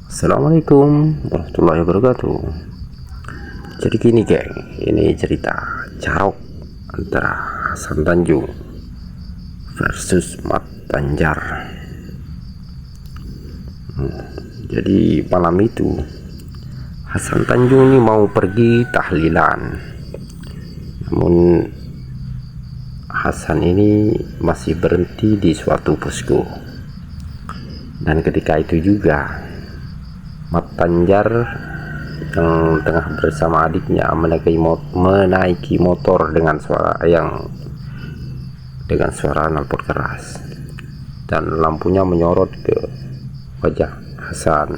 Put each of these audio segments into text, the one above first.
Assalamualaikum warahmatullahi wabarakatuh. Jadi gini geng, ini cerita carok antara Hasan Tanjung versus Mat Tanjar. Jadi malam itu Hasan Tanjung ini mau pergi tahlilan, namun Hasan ini masih berhenti di suatu posko. Dan ketika itu juga Mat Tanjar yang tengah bersama adiknya menaiki motor dengan suara knalpot keras, dan lampunya menyorot ke wajah Hasan.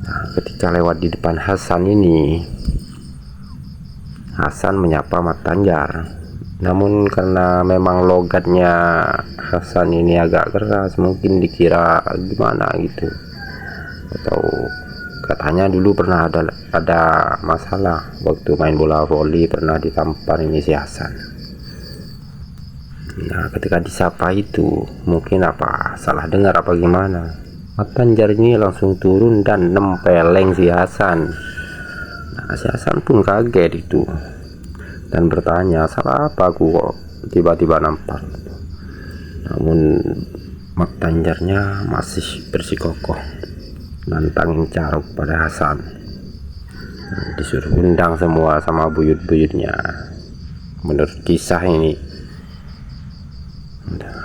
Nah, ketika lewat di depan Hasan ini, Hasan menyapa Mat Tanjar, namun karena memang logatnya Hasan ini agak keras, mungkin dikira gimana gitu, atau katanya dulu pernah ada masalah waktu main bola voli, pernah ditampar ini si Hasan. Nah, ketika disapa itu mungkin apa salah dengar apa gimana, Mat Tanjar ini langsung turun dan nempeleng si Hasan. Nah, si Hasan pun kaget itu dan bertanya, salah apa aku kok tiba-tiba nampar. Namun Mat Tanjarnya masih bersikokoh nantangin carok pada Hasan. Disuruh undang semua sama buyut-buyutnya menurut kisah ini.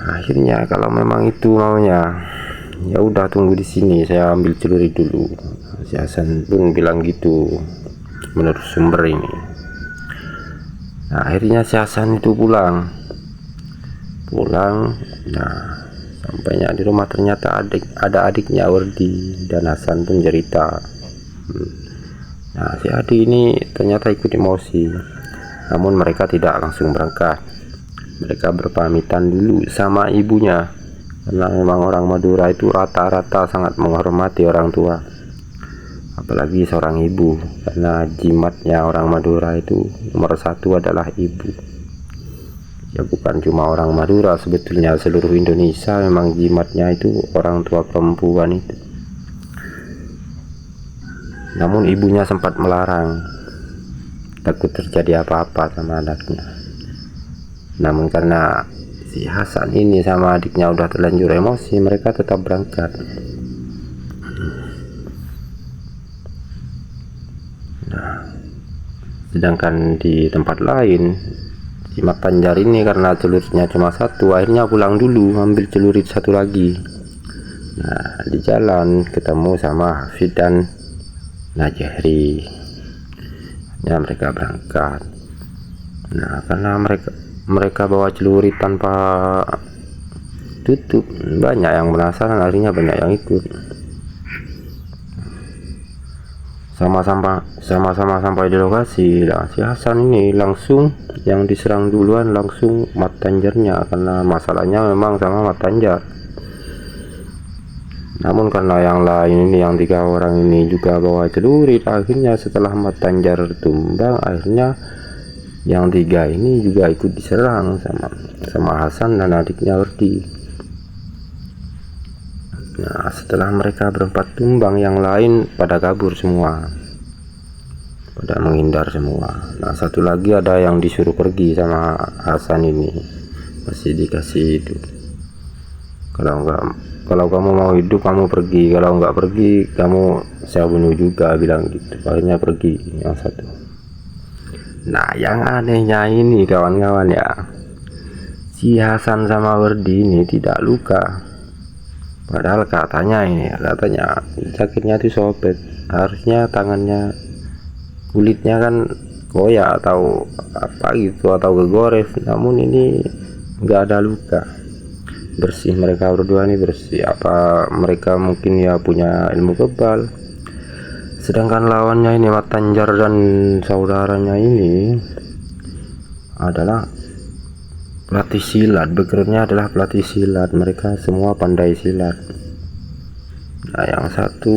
Akhirnya kalau memang itu maunya, ya udah tunggu di sini, saya ambil celurit dulu. Si Hasan pun bilang gitu menurut sumber ini. Nah, akhirnya si Hasan itu pulang. Nah, sampainya di rumah ternyata ada adiknya Wardi, dan Hasan pun cerita. Nah, si adik ini ternyata ikut emosi, namun mereka tidak langsung berangkat. Mereka berpamitan dulu sama ibunya, karena memang orang Madura itu rata-rata sangat menghormati orang tua, apalagi seorang ibu, karena jimatnya orang Madura itu nomor satu adalah ibu. Ya bukan cuma orang Madura, sebetulnya seluruh Indonesia memang jimatnya itu orang tua perempuan itu. Namun ibunya sempat melarang, takut terjadi apa-apa sama anaknya. Namun karena si Hasan ini sama adiknya udah terlanjur emosi, mereka tetap berangkat. Nah, sedangkan di tempat lain, si Mat Tanjar ini karena celuritnya cuma satu, akhirnya pulang dulu ambil celurit satu lagi. Nah, di jalan ketemu sama Hafid dan Najahri. Ya, mereka berangkat. Nah, karena mereka bawa celurit tanpa tutup, banyak yang penasaran, akhirnya banyak yang ikut. Sama-sama sampai di lokasi. Nah, si Hasan ini langsung yang diserang duluan langsung Mat Tanjarnya, karena masalahnya memang sama Mat Tanjar. Namun karena yang lain ini, yang 3 orang ini juga bawa celurit, akhirnya setelah Mat Tanjar tumbang, akhirnya yang 3 ini juga ikut diserang sama Hasan dan adiknya Wardi. Nah, setelah mereka berempat tumbang, yang lain pada kabur semua, pada menghindar semua. Nah, satu lagi ada yang disuruh pergi sama Hasan ini, masih dikasih itu, kalau kamu mau hidup kamu pergi, kalau nggak pergi kamu saya bunuh juga, bilang gitu. Akhirnya pergi yang satu. Nah, yang anehnya ini kawan-kawan ya, si Hasan sama Wardi ini tidak luka, padahal katanya jaketnya itu sobek, harusnya tangannya kulitnya kan koyak atau apa gitu, atau kegores, namun ini nggak ada luka, bersih. Mereka berdua ini bersih, apa mereka mungkin ya punya ilmu kebal. Sedangkan lawannya ini Mat Tanjar dan saudaranya ini adalah pelatih silat, backgroundnya adalah pelatih silat, mereka semua pandai silat. Nah, yang satu,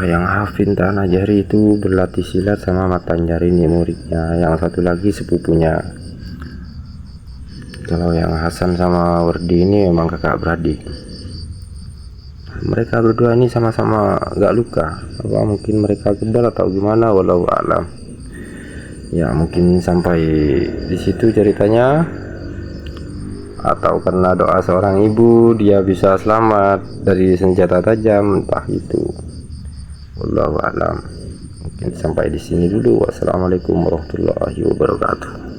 yang Hafid dan Najahri itu berlatih silat sama Mat Tanjar ini muridnya, yang satu lagi sepupunya. Kalau yang Hasan sama Wardi ini memang kakak beradik. mereka berdua ini sama-sama nggak luka, apa mungkin mereka kebal atau gimana, walau alam. Ya mungkin sampai di situ ceritanya, atau karena doa seorang ibu dia bisa selamat dari senjata tajam, entah itu, wallahu alam. Mungkin sampai di sini dulu. Wassalamualaikum warahmatullahi wabarakatuh.